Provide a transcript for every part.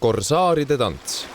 Korsaaride tants.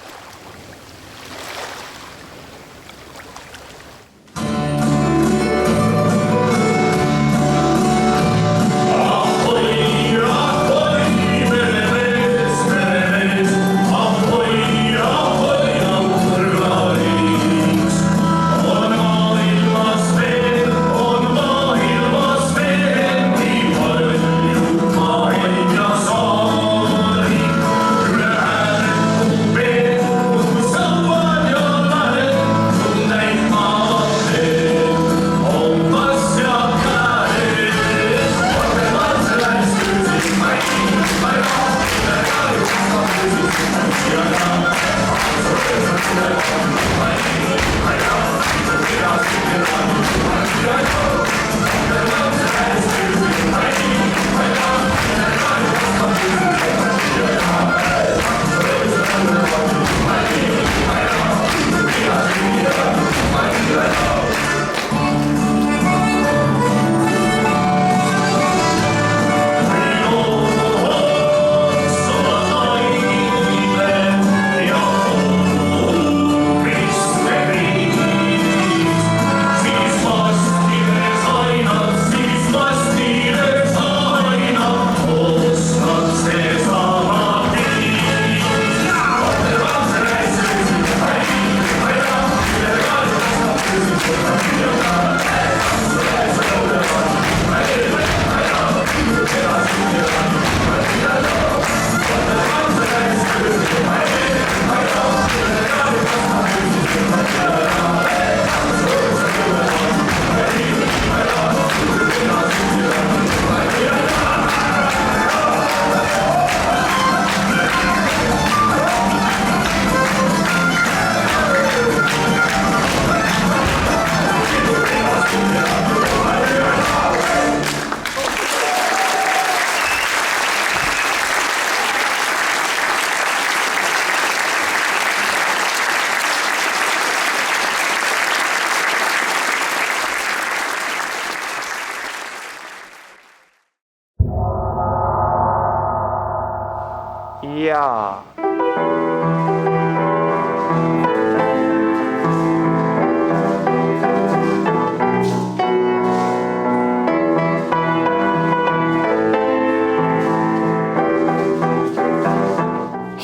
Jaa.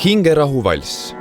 Hingerahu valss.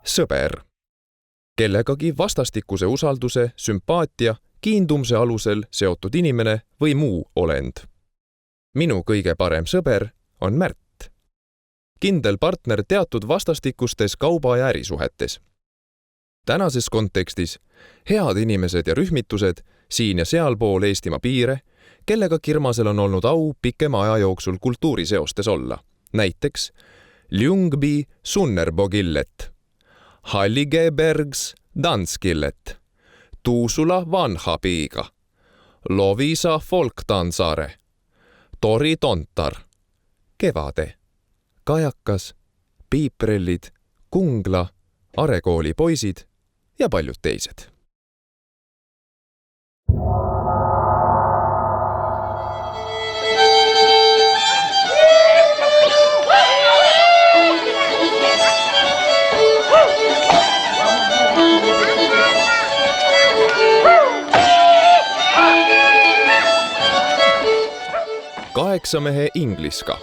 sõber. Kellegagi vastastikuse usalduse, sümpaatia, kiindumuse alusel seotud inimene või muu olend. Minu kõige parem sõber on Märt. Kindel partner teatud vastastikustes kauba- ja ärisuhetes. Tänases kontekstis head inimesed ja rühmitused siin ja sealpool Eestimaa piire, kellega Kirmasel on olnud au pikema aja jooksul kultuuriseostes olla. Näiteks Ljungby Sunnerbogillet, Halligebergs Danskillet, Tuusula Vanhapiiga, Lovisa Folktansaare, Tori Tontar, Kevade, Kajakas, Piiprellid, Kungla, Arekooli poisid ja paljud teised. Kaheksamehe Ingliska.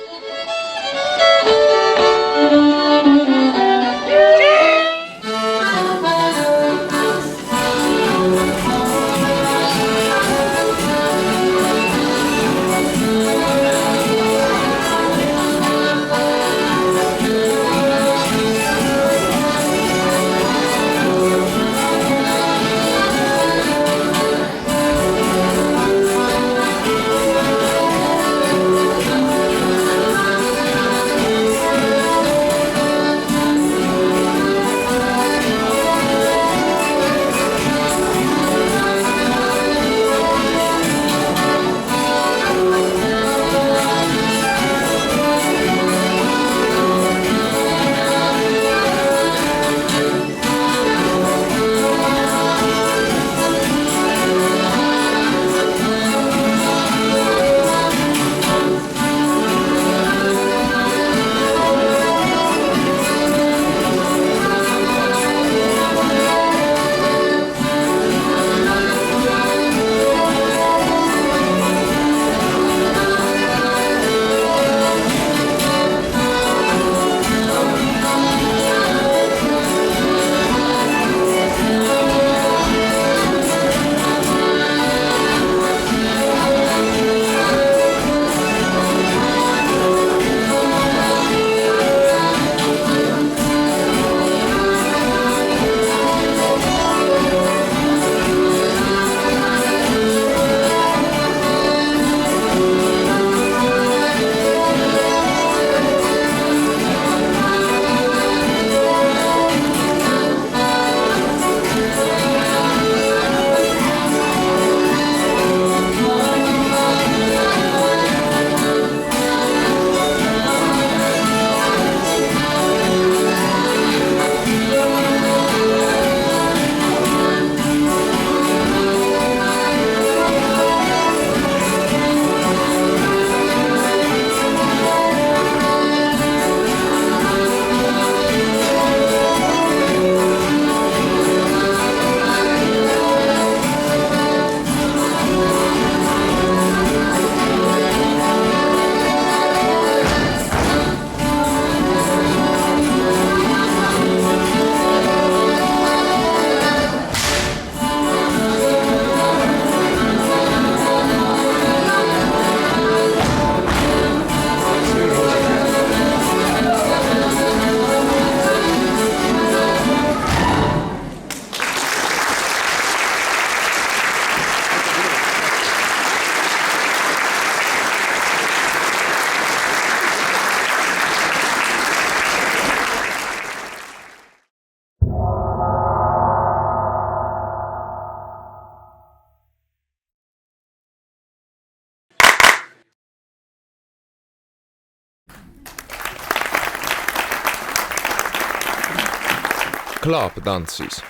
Klaaptantsis.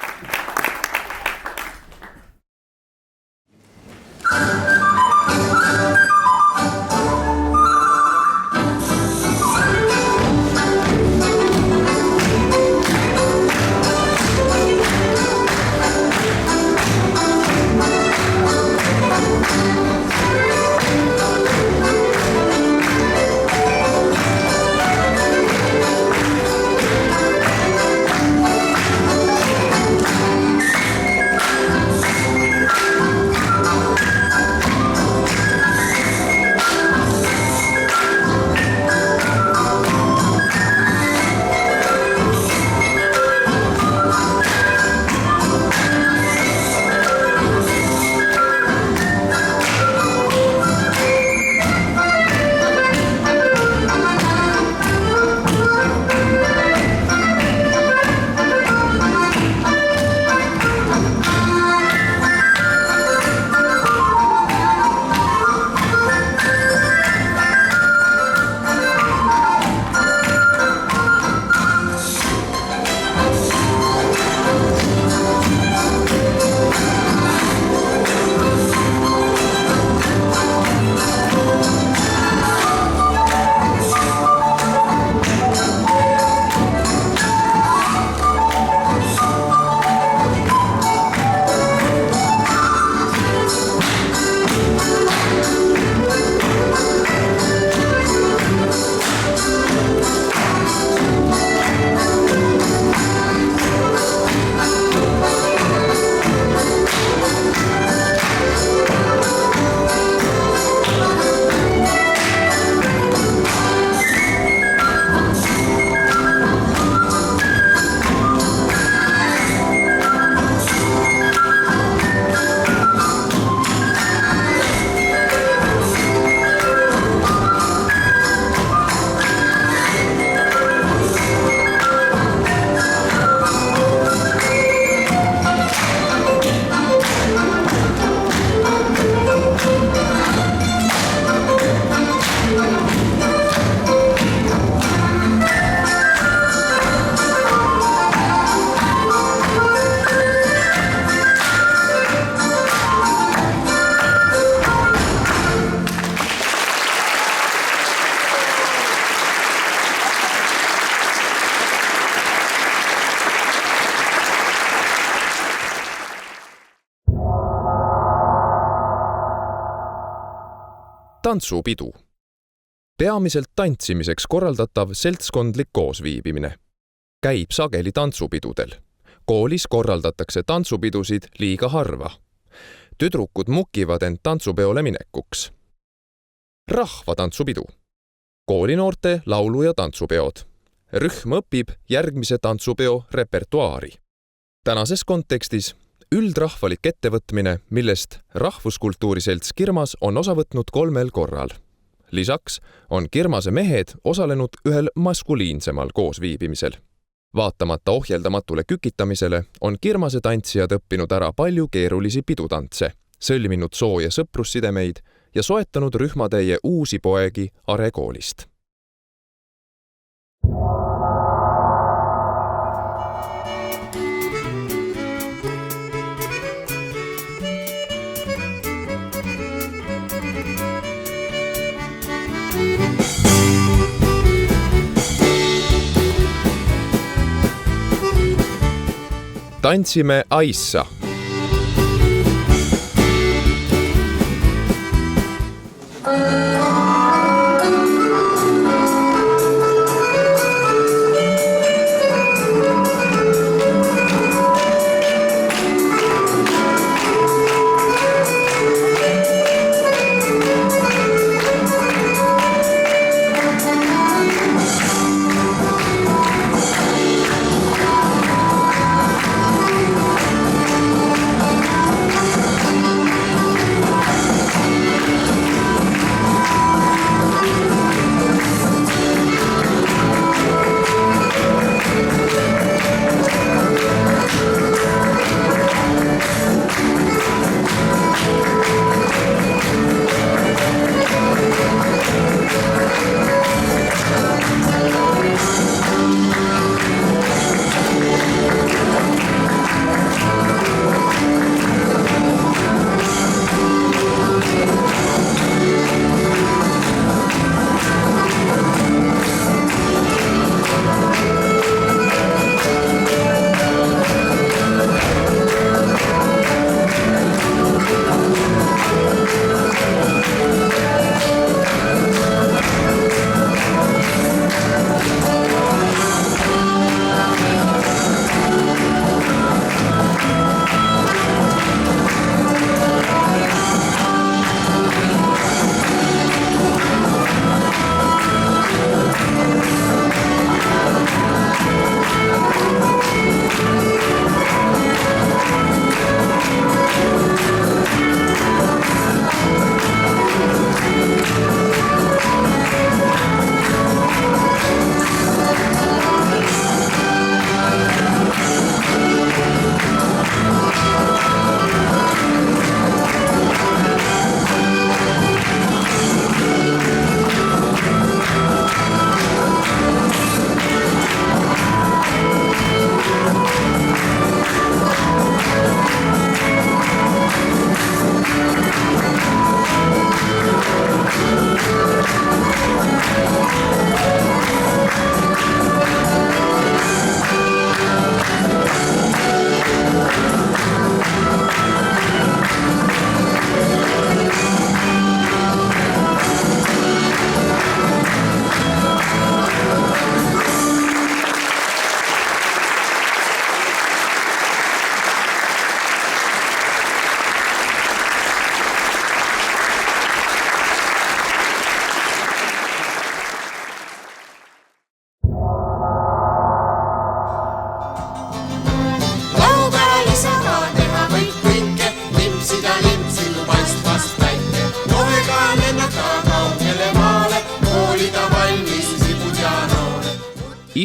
Tantsupidu. Peamiselt tantsimiseks korraldatav seltskondlik koosviibimine. Käib sageli tantsupidudel. Koolis korraldatakse tantsupidusid liiga harva. Tüdrukud mukivad end tantsupeole minekuks. Rahvatantsupidu. Koolinoorte laulu- ja tantsupeod. Rühm õpib järgmise tantsupeo repertuaari. Tänases kontekstis üldrahvalik ettevõtmine, millest Rahvuskultuuriselts Kirmas on osa võtnud 3 korral. Lisaks on Kirmase mehed osalenud ühel maskuliinsemal koosviibimisel. Vaatamata ohjeldamatule kükitamisele on Kirmase tantsijad õppinud ära palju keerulisi pidutantse, sõlminud soo- ja sõprussidemeid ja soetanud rühmatäie uusi poegi Are koolist. Tantsime aissa.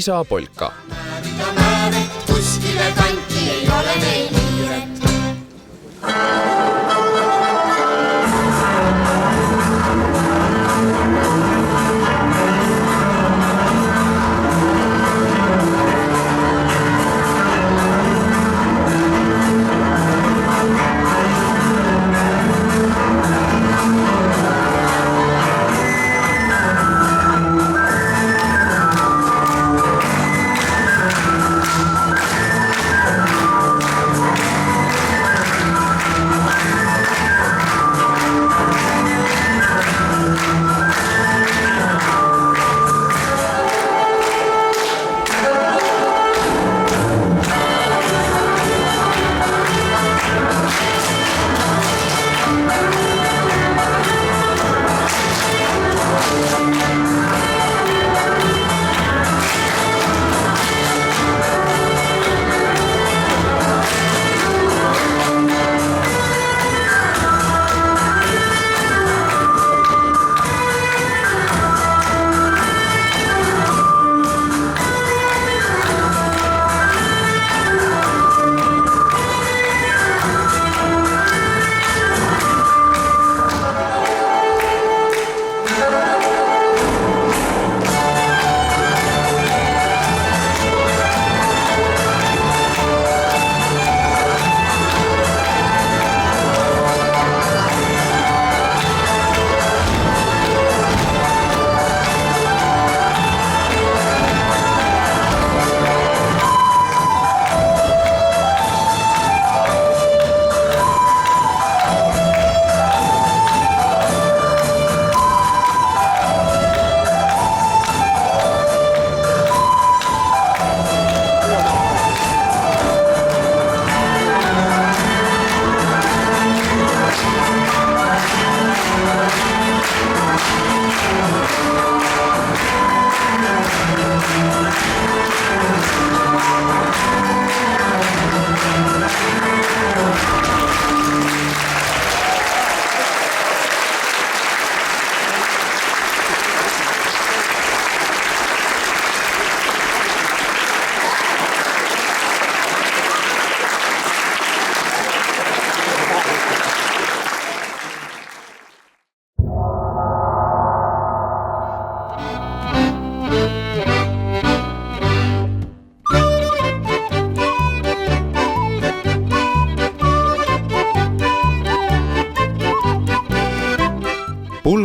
Isa polka. Kuskile kanti ei ole neil kiiret.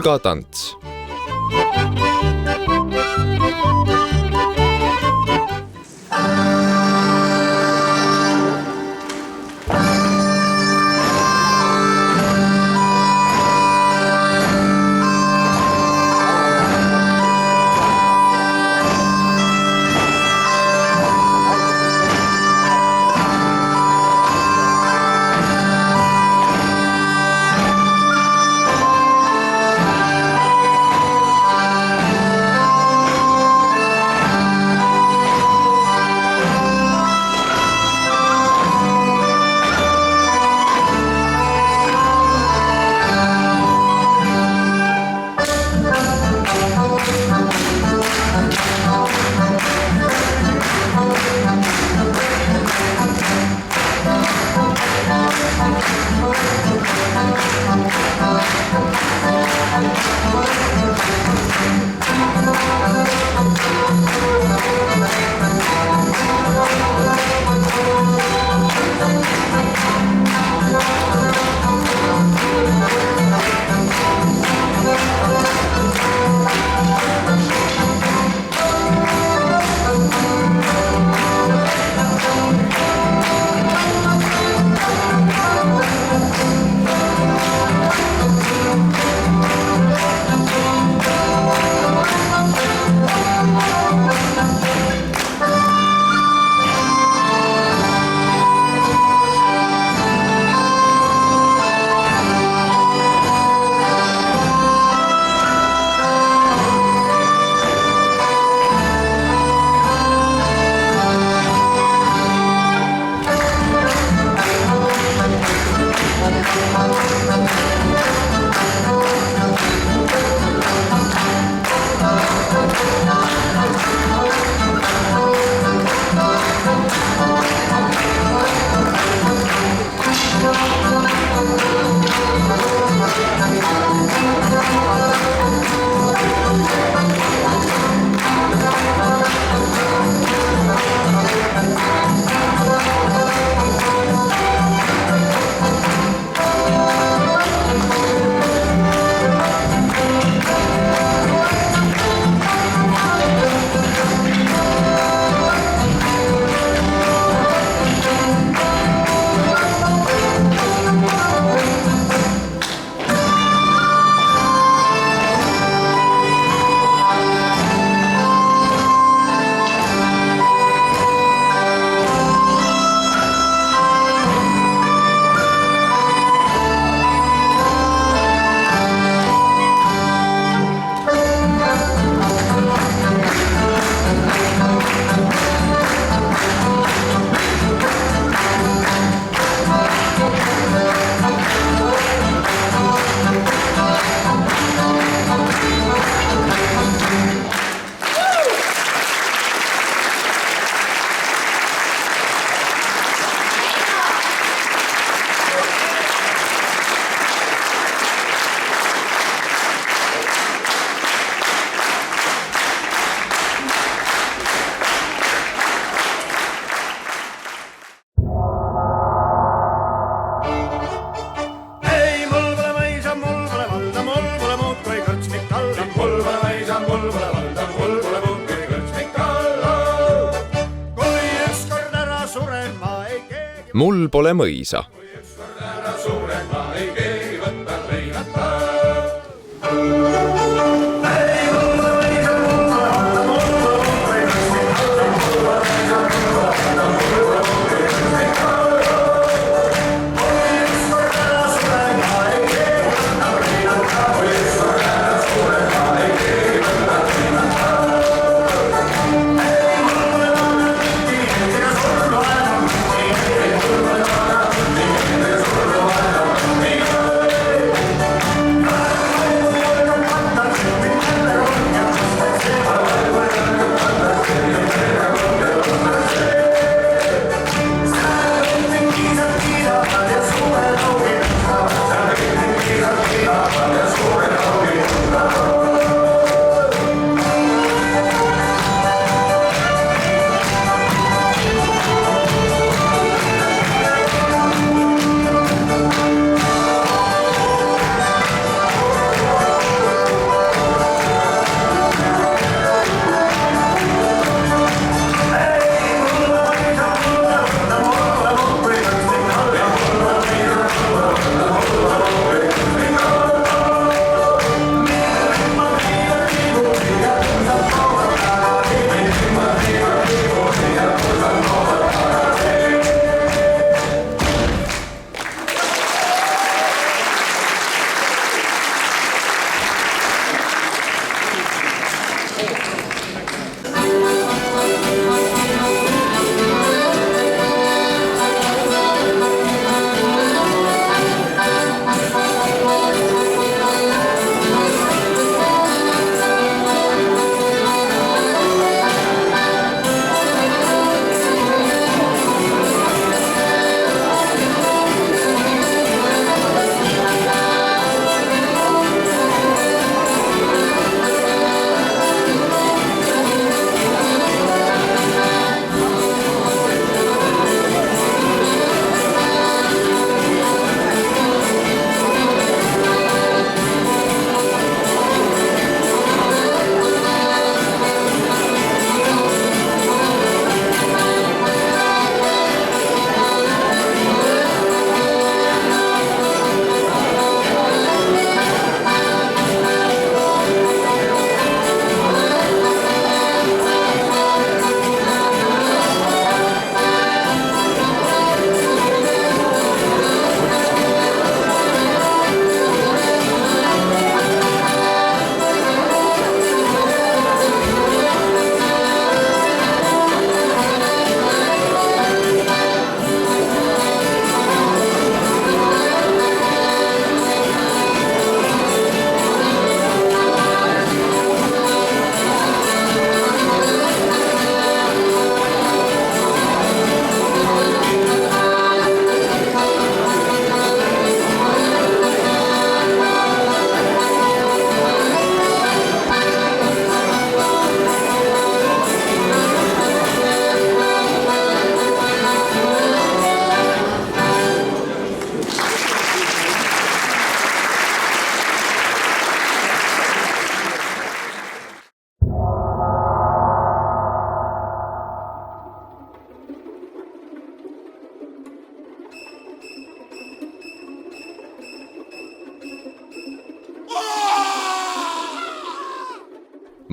pulgatants. Mul pole mõisa.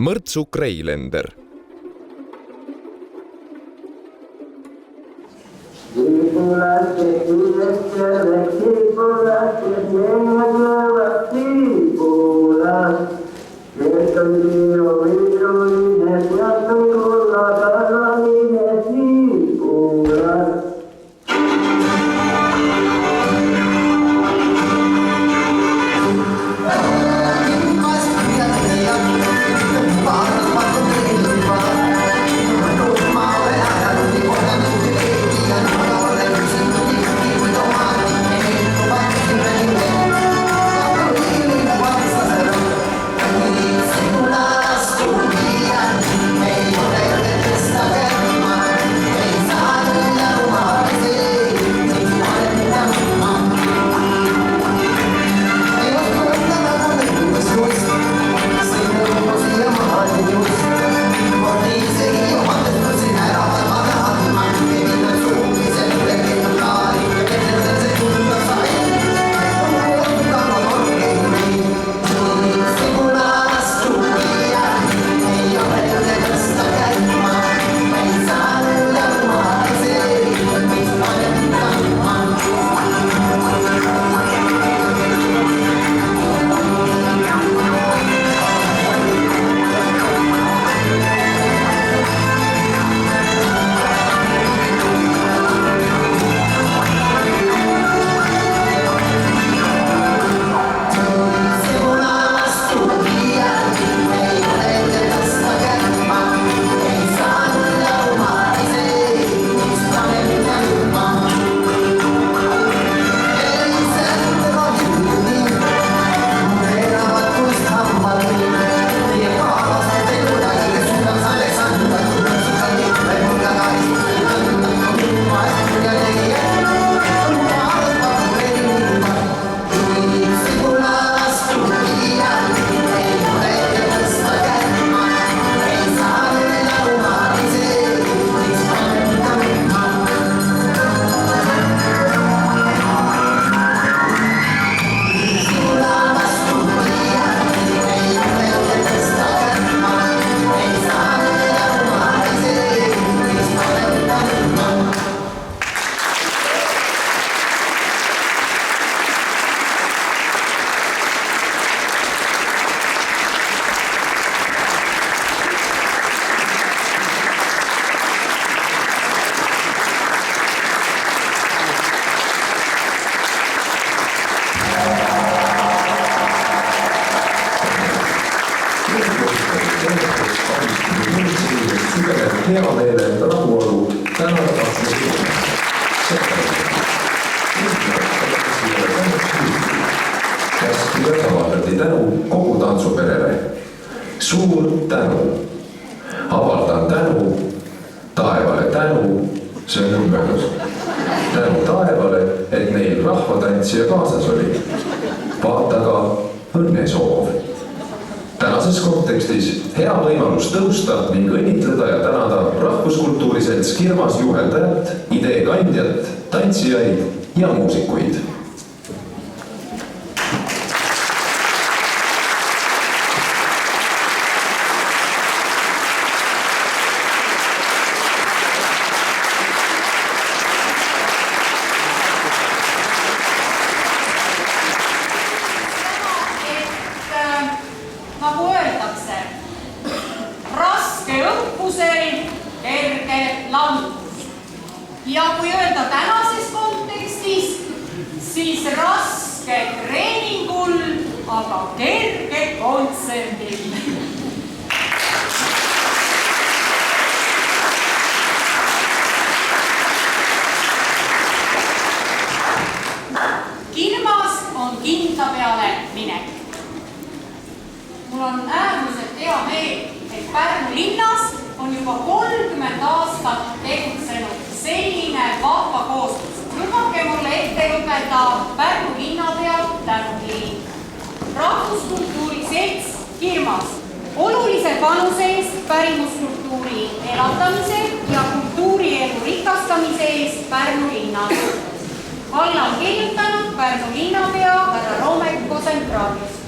Mõrtsu Kreilender. süveneb hea meele rahuolu tänada tantsupeod. Käskluses avaldati tänu kogu tantsuperele. Suur tänu. Avaldan tänu, taevale tänu, see on ümberdus. Tänu taevale, et neil rahvatantsija kaasas oli. Vaata ka õnnesoov. Tänases kontekstis hea võimalus tõusta ning õnnitleda ja tänada rahvuskultuuriselts Kirmas juheldajat, idee kandjat, tantsijaid ja muusikuid. Nagu öeldakse, raske õppusel kerge langus. Ja kui öelda tänases kontekstis, siis raske treeningul, aga kerge kontserdil. Kirmas on kinda peale minek. Mul on äärmiselt hea meel, et Pärnu linnas on juba 30 aastat tegutsenud selline vahva koostus. Lubage mulle ette lugeda Pärnu linnapea Tänu Liin. Rahvuskultuuri selts Kirmas. Olulise panuse eest pärimuskultuuri elatamise ja kultuurielu rikastamise eest Pärnu linnas. Alla on kirjutanud Pärnu linnapea härra Roomek Kosentraadius.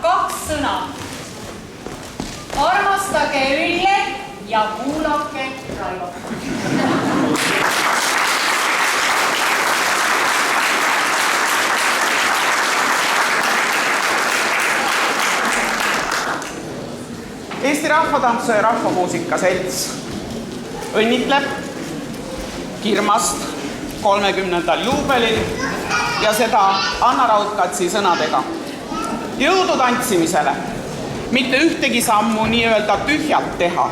Kaks sõna. Armastage Ülle ja kuulake Raivo. Eesti Rahvatantsu ja Rahvamuusika Selts õnnitleb Kirmast 30. juubelil ja seda Anna Raudkatsi sõnadega. Jõudu tantsimisele, mitte ühtegi sammu nii-öelda tühjalt teha,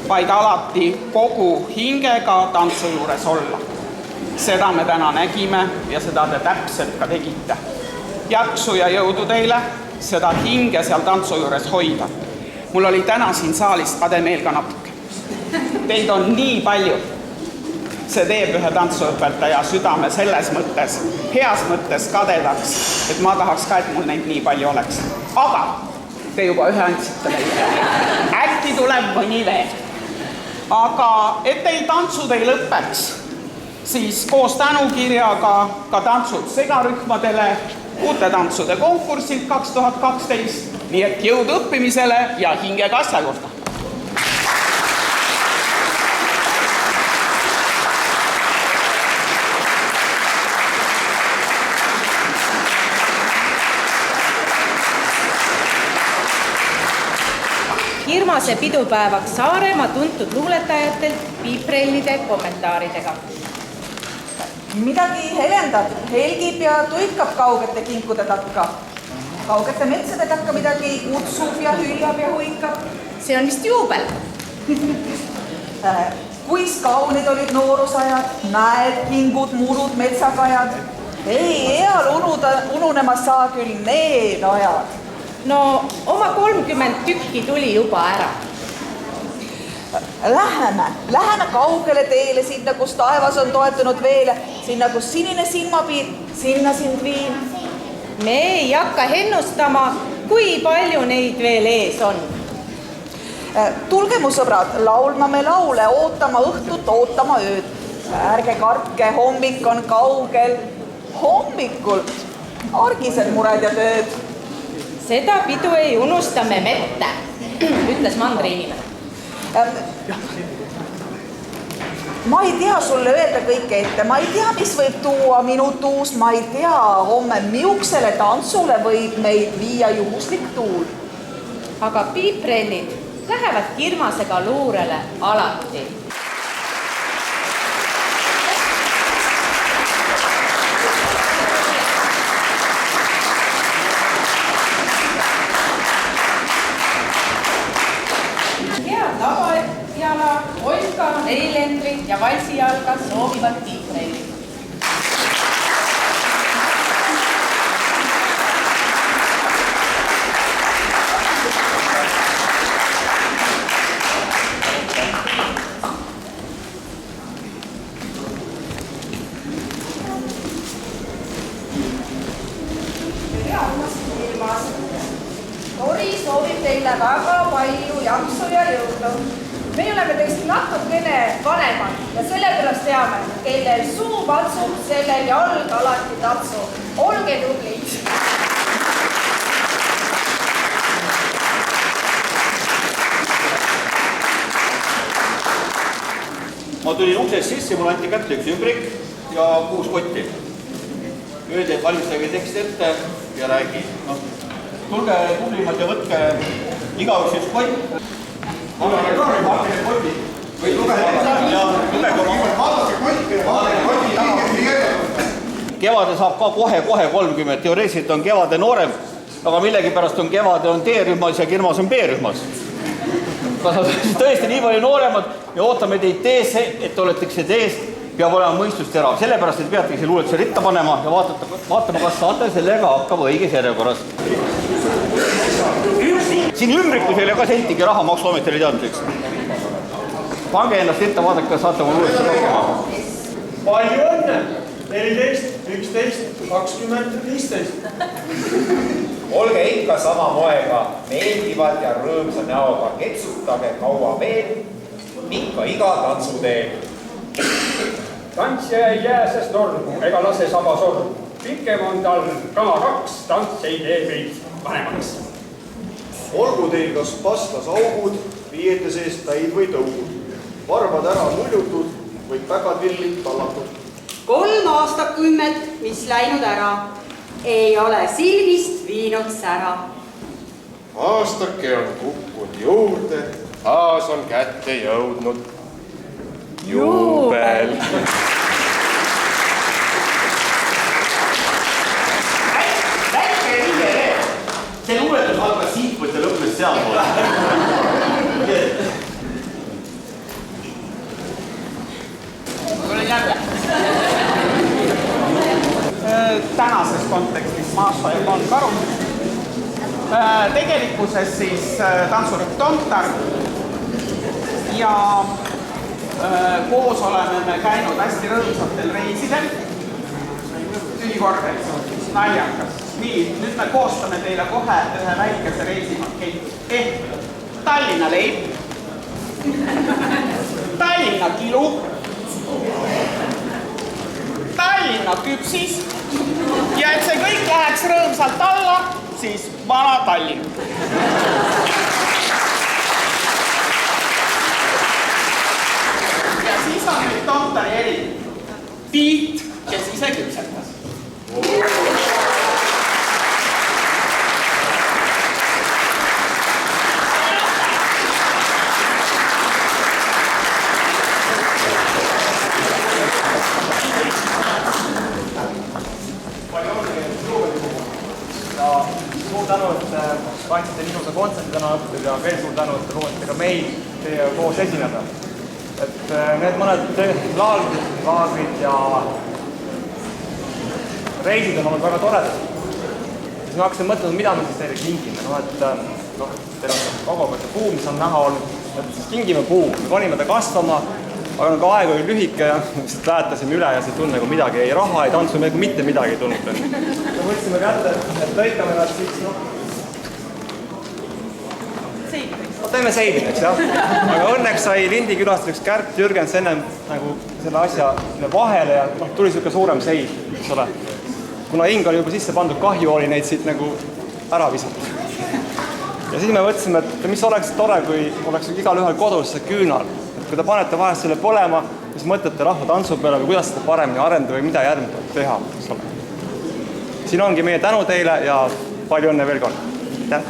vaid alati kogu hingega tantsu juures olla. Seda me täna nägime ja seda te täpselt ka tegite. Jaksu ja jõudu teile seda hinge seal tantsu juures hoida. Mul oli täna siin saalis kade meel ka natuke. Teid on nii palju. See teeb ühe tantsuõpetaja südame selles mõttes, heas mõttes kadedaks, et ma tahaks ka, et mul neid nii palju oleks. Aga te juba ühe andsite meile. Äkki tuleb mõni veel. Aga et teil tantsud ei lõpeks, siis koos tänukirjaga ka tantsud segarühmadele, uute tantsude konkursid 2012, nii et jõud õppimisele ja hingega asja juurde. Kirmase pidupäevaks Saaremaa tuntud luuletajatelt piiprellide kommentaaridega. Midagi helendab, helgib ja tuikab kaugete kinkude takka. Kaugete metsade takka midagi kutsub ja hüljab ja huikab. See on vist juubel. Kuis kaunid olid noorusajad, näed, kingud, murud, metsakajad. Ei, eal ununemas saa küll need ajad. No oma 30 tükki tuli juba ära. Läheme kaugele teele sinna, kus taevas on toetunud veele, sinna, kus sinine silmapiir, sinna sind viin. Me ei hakka ennustama, kui palju neid veel ees on. Tulge, mu sõbrad, laulma me laule, ootama õhtut, ootama ööd. Ärge kartke, hommik on kaugel. Hommikult argised mured ja tööd. Seda pidu ei unusta me mette, ütles mandriinimene. Ma ei tea sulle öelda kõike ette, ma ei tea, mis võib tuua minutuus, ma ei tea, homme miuksele tantsule võib meid viia juhuslik tuul. Aga piiprellid lähevad Kirmasega luurele alati. soovib teile väga palju jaksu ja jõudu. Me oleme teist natukene vanemad ja sellepärast teame, kellel suu patsub, sellel jalg alati tatsub. Olge tublid! Ma tulin uksest sisse, mul anti kätte üks ümbrik ja 6 kotti. Öeldi, et valmistage tekst ette ja räägi. No, tulge tublimad ja võtke igaüks üks kott. Vaadake kotti. Või lugege kevade saab ka kohe 30. Teoreetiliselt on kevade noorem, aga millegipärast on kevade on D-rühmas ja Kirmas on B-rühmas. Kas on tõesti nii palju nooremad, me ootame teid teesse, et oletakse tees, peab olema mõistust terav. Sellepärast, et peategi see luuletuse ritta panema ja vaatama, kas saate sellega hakkama õiges järjekorras. Siin ümbrikus ei ole ka sentigi raha maksuametile teadmiseks. Pange ennast ette, vaadake, kas saate oma luuletuse hakkama. Palju õnne! 14, 11, 20, 15. Olge ikka sama moega, meeldivad ja rõõmsa näoga, ketsutage kaua veel, ikka iga tantsuteel. Tantsija ei jää sest normu ega lase saba sormu. Pikem on tal kama 2, tants ei tee meid vanemaks. Olgu teil kas pastas augud, viiete sees täid või tõugud. Varvad ära muljutud või päkatrillid tallatud. 3 aastakümmet, mis läinud ära. Ei ole silmist viinud sära. Aastake on kukkunud juurde, taas on kätte jõudnud juubel. Väike riie, see luuletus algas siitpoolt ja lõppes sealpool. Olen jälle. Tänases kontekstis Maša ja Bon Karum. Tegelikkuses siis tantsurühm Tontar ja koos oleme me käinud hästi rõõmsatel reisidel. Tühikorrel, naljakas. Nii, nüüd me koostame teile kohe ühe väikese reisipaketi. Tallinna leib, Tallinna kilu, Tallinna küpsis ja et see kõik läheks rõõmsalt alla, siis vana Tallinn. Ja siis on nüüd Tontari eri. Tiit, kes ise küpsetas. Suur tänu, et kandsite nii ilusa kontserti täna õhtul ja veel suur tänu, et lubasite ka meil teiega koos esineda. Et need mõned laagrid ja reisid on olnud väga toredad. Siis ma hakkasin mõtlema, mida me siis teile kingime. Teil on kogu puu, mis on näha olnud. Et siis kingime puu, me panime ta kasvama, aga ka aeg oli lühike ja väetasime üle ja see tunne, kui midagi ei raha, ei tantsu, mitte midagi ei tulnud. Me võtsime kätte, et lõikame nad siis, teeme seidineks, jah. Aga õnneks sai Lindi külastuseks Kärt Jürgens ennem nagu selle asja vahele ja tuli selline suurem seid, eks ole. Kuna hing oli juba sisse pandud, kahju oli neid siit nagu ära visata. Ja siis me võtsime, et mis oleks tore, kui oleks igal ühel kodus see küünal. Kui te panete vahest selle põlema, siis mõtlete rahva tantsu peale või kuidas seda paremini arendada või mida järgmine teha. Siin ongi meie tänu teile ja palju õnne veel kord. Aitäh!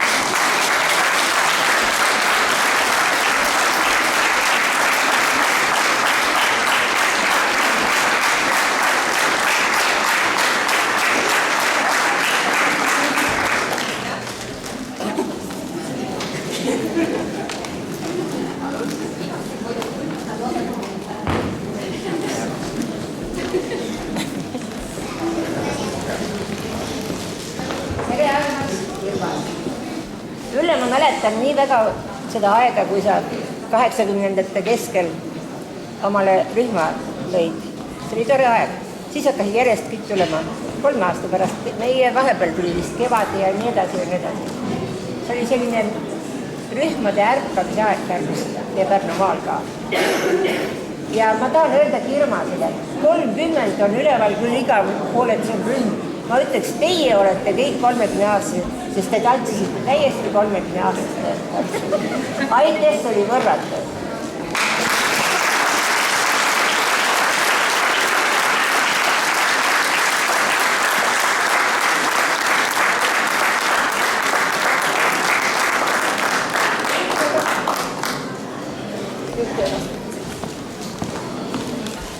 Ülle, ma mäletan nii väga seda aega, kui sa 80ndate keskel omale rühma lõid. See oli tore aeg. Siis hakkasid järjest kõik tulema 3 aasta pärast. Meie vahepeal tuli vist kevad ja nii edasi ja nii edasi. see oli selline rühmade ärkamise aeg Pärnumaal ka. Ja ma tahan öelda Kirmasele, 30 on üleval küll igal pool, et see on rühm. Ma ütleks, teie olete kõik 30-aastased, sest te tantsisite täiesti 30-aastased. Aitäh, see oli võrratu.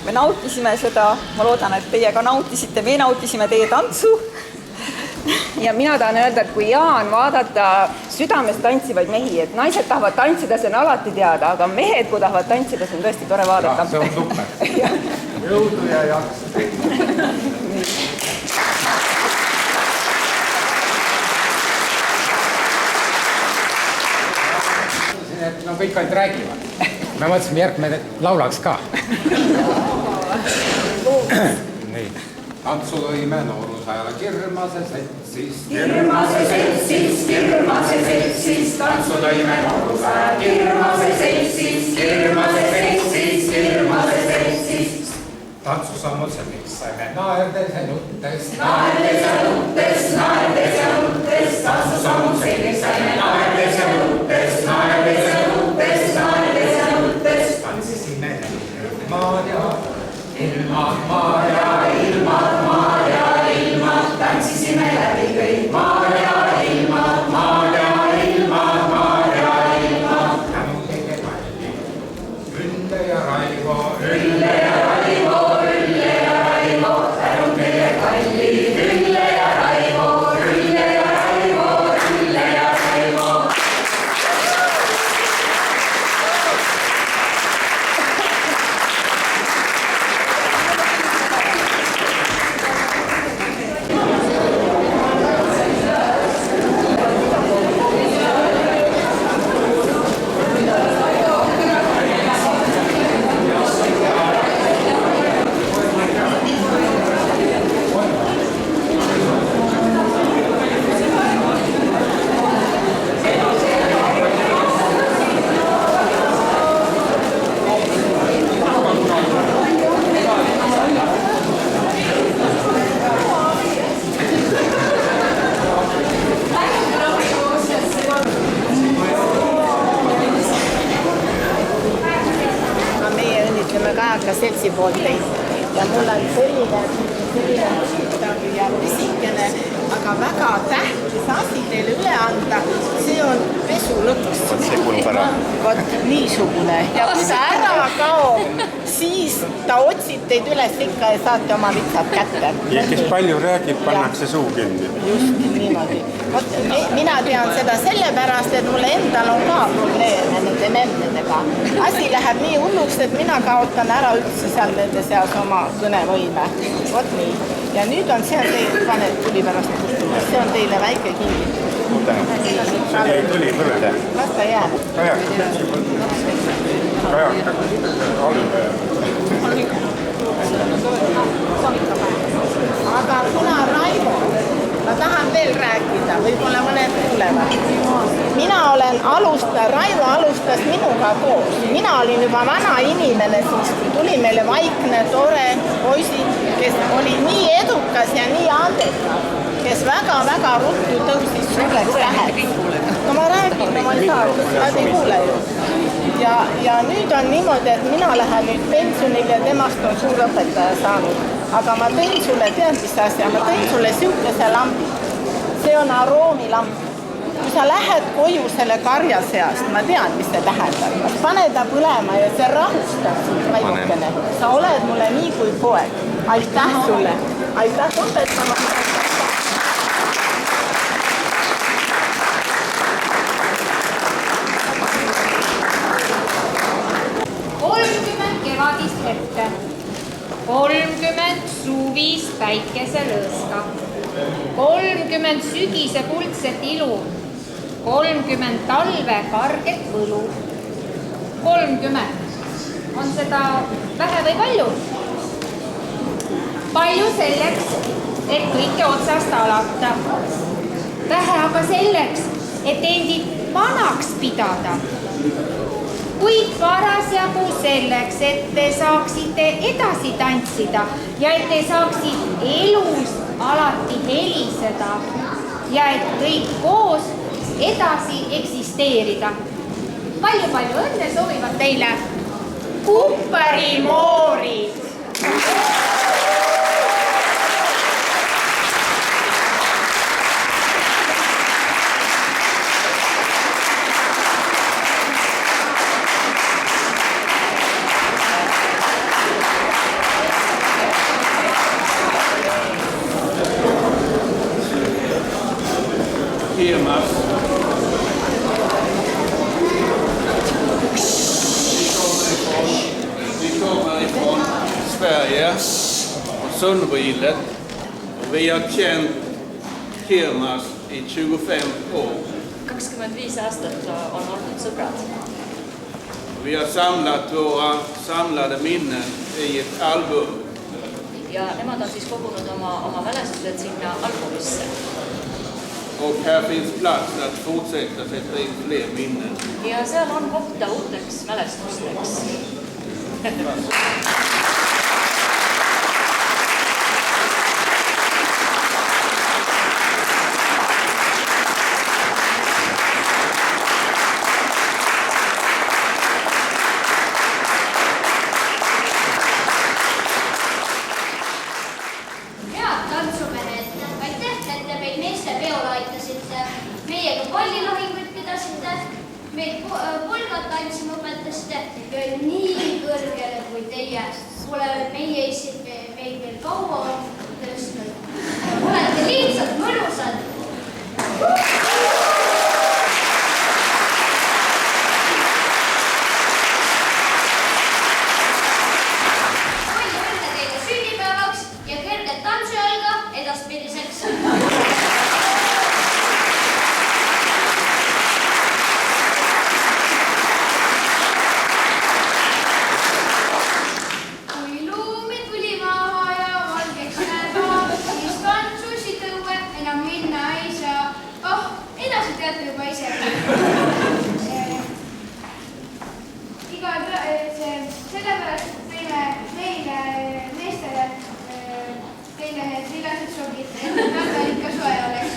Me nautisime seda, ma loodan, et teie ka nautisite, me nautisime teie tantsu. Ja mina tahan öelda, et kui Jaan vaadata südames tantsivaid mehi, et naised tahavad tantsida, see on alati teada, aga mehed, kui tahavad tantsida, see on tõesti tore vaadata. See on super. Jõudu ja jaksu. No kõik ainult räägivad. Me mõtlesime järgmine laulaks ka. Nii. Tantsu lõime noorusajale Kirmase seltsis. Kirmase seltsis, Kirmase seltsis. Tantsu lõime noorusajale Kirmase seltsis. Kirmase seltsis, Kirmase seltsis. Tantsusammud selliks saime naerdes ja nuttes. Naerdes ja nuttes, naerdes ja nuttes. Tantsusammud selliks saime naerdes ja nuttes. Naerdes ja nuttes, naerdes ja nuttes. Tantsisime ilmad ja ilmad, maad ja ilmad, maad ja ilmad. Tantsisime läbi kõik maad ja ilmad, maad ja ilmad, maad ja ilmad. Tänu teie kalli, Ülle ja Raivo, Ülle ja Raivo, Ülle ja Raivo. Tänu teie kalli, Ülle ja Raivo, Ülle ja Raivo, Ülle ja Raivo. Seltsi poolt teid. Ja mul on selline ja pisikene, aga väga tähtis asi teile üle anda. See on pesulõks. See kulub ära. Vot niisugune. Ja kui ta ära kaob, siis ta otsib teid üles ikka ja saate oma vitsad kätte. Ja kes palju räägib, pannakse suu kinni. Just niimoodi. Mina tean seda sellepärast, et mul endal on ka probleeme nende memmedega. Asi läheb nii hulluks, et mina kaotan ära üldse seal nende seas oma kõnevõime. Vot nii. Ja nüüd on see teile, paned tuli pärast kustuma. See on teile väike kingitus. See tuli põleda. Las ta jääb. Kajaka. Aga kuna Raivo, ma tahan veel rääkida, võib-olla mõned kuulevad. Raivo alustas minuga koos. Mina olin juba vana inimene, siis tuli meile vaikne, tore poisi, kes oli nii edukas ja nii andekas, kes väga-väga ruttu tõusis suureks täheks. No ma räägin, ma ei saa, nad ei kuule ju. Ja nüüd on niimoodi, et mina lähen nüüd pensionile ja temast on suur õpetaja saanud. Aga ma tõin sulle, tead mis asja, ma tõin sulle siukese lambi. See on aroomilamp. Kui sa lähed koju selle karja seast, ma tean, mis see tähendab. Pane ta põlema ja see rahustab sind väikene. Sa oled mulle nii kui poeg. Aitäh sulle. Aitäh õpetama. 30 kevadist ette, 30 suvist päikeselõõska, 30 sügise kuldset ilu, 30 talve karget võlu. 30. On seda vähe või palju? Palju selleks, et kõike otsast alata. Vähe aga selleks, et endid vanaks pidada, kuid parasjagu selleks, et te saaksite edasi tantsida ja et te saaksid elus alati heliseda ja et kõik koos edasi eksisteerida. Palju õnne soovivad teile Kupparimoorid! Firmas. Vi kommer ifrån Sverige och Sundbylet. Vi har känt Kirmas i 25 år. 25 aastat on olnud sõbrad. Vi har samlat våra samlade minnen i ett album. Ja nemad on siis kogunud oma mälestused sinna albumisse. Och här finns plats att fortsätta sätta in fler minnen. Ja seal on kohta uuteks mälestusteks. Head tantsumehed, aitäh, et te meid meeste peole aitasite. Meiega pallilahinguid pidasite, meid polgad tantsima õpetasite ja nii kõrgele kui teie pole meie issid meid veel kaua tõstnud. Olete lihtsalt mõnusad. Palju õnne teile sünnipäevaks ja kerget tantsujalga edaspidiseks. Kui luumi tuli maha ja valgeks näema, siis tantsusid õue enam minna ei saa. Edasi teate juba ise. Sellepärast teeme meile meestele teile need villased sogid, et väga ikka soe oleks.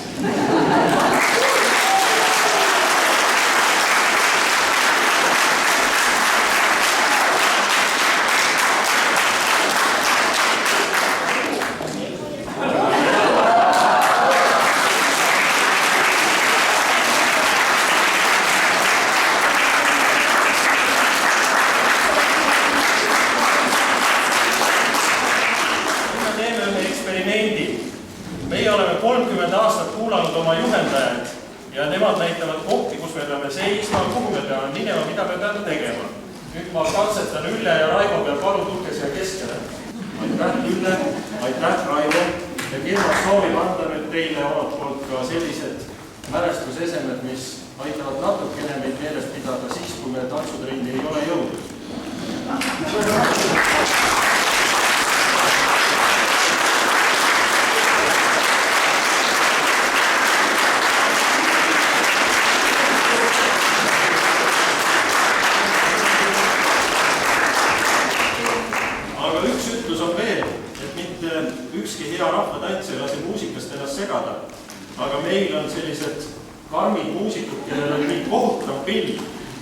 Meie oleme 30 aastat kuulanud oma juhendajaid ja nemad näitavad kohti, kus me peame seisma, kuhu me peame minema, mida me peame tegema. Nüüd ma katsetan Ülle ja Raivo peal, palun tulge siia keskele. Aitäh Ülle, aitäh Raivo ja Kirmas soovib anda nüüd teile omalt poolt ka sellised mälestusesemed, mis aitavad natukene meid meeles pidada siis, kui me tantsutrenni ei ole jõudnud. Ükski hea rahvatants ei lase muusikast ennast segada, aga meil on sellised karmid muusikud, kellel on nii kohutav pill,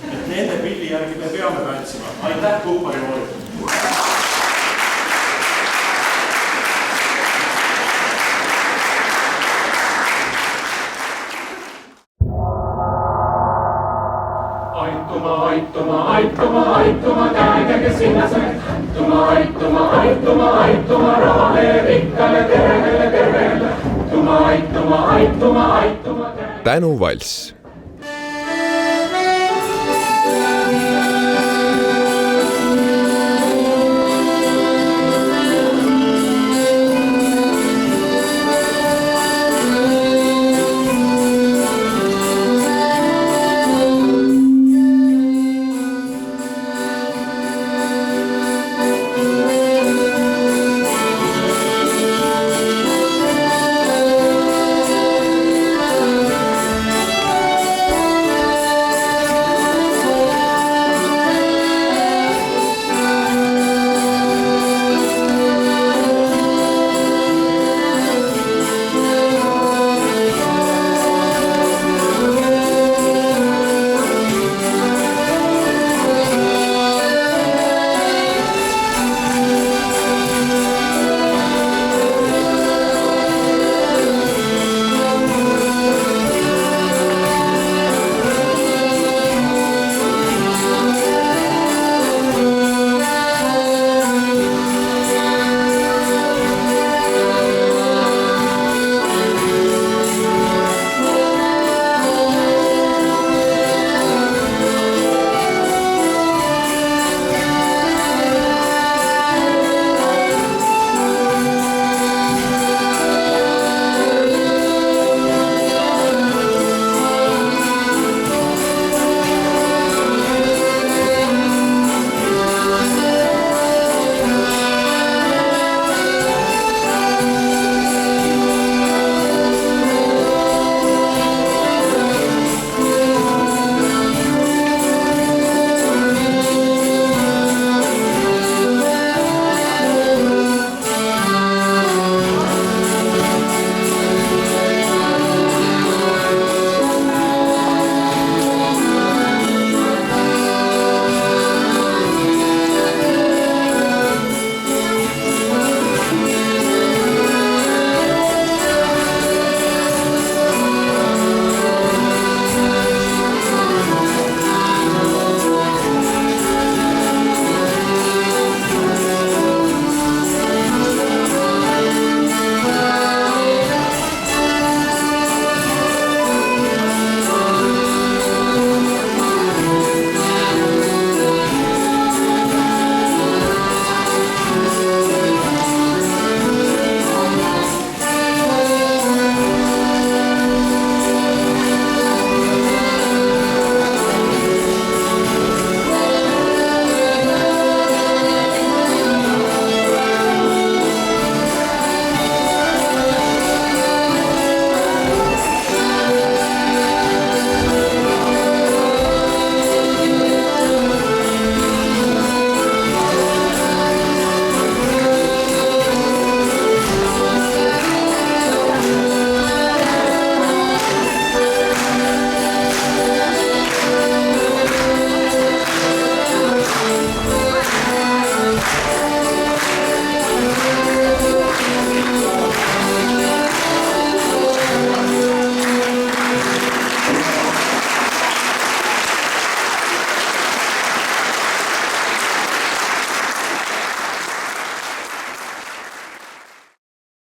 et nende pilli järgi me peame tantsima. Aitäh, Kupparimoorid! Aituma, käige, kes sinna said. Aituma, rahale, rikkale, tervele. Aituma. Tänuvalss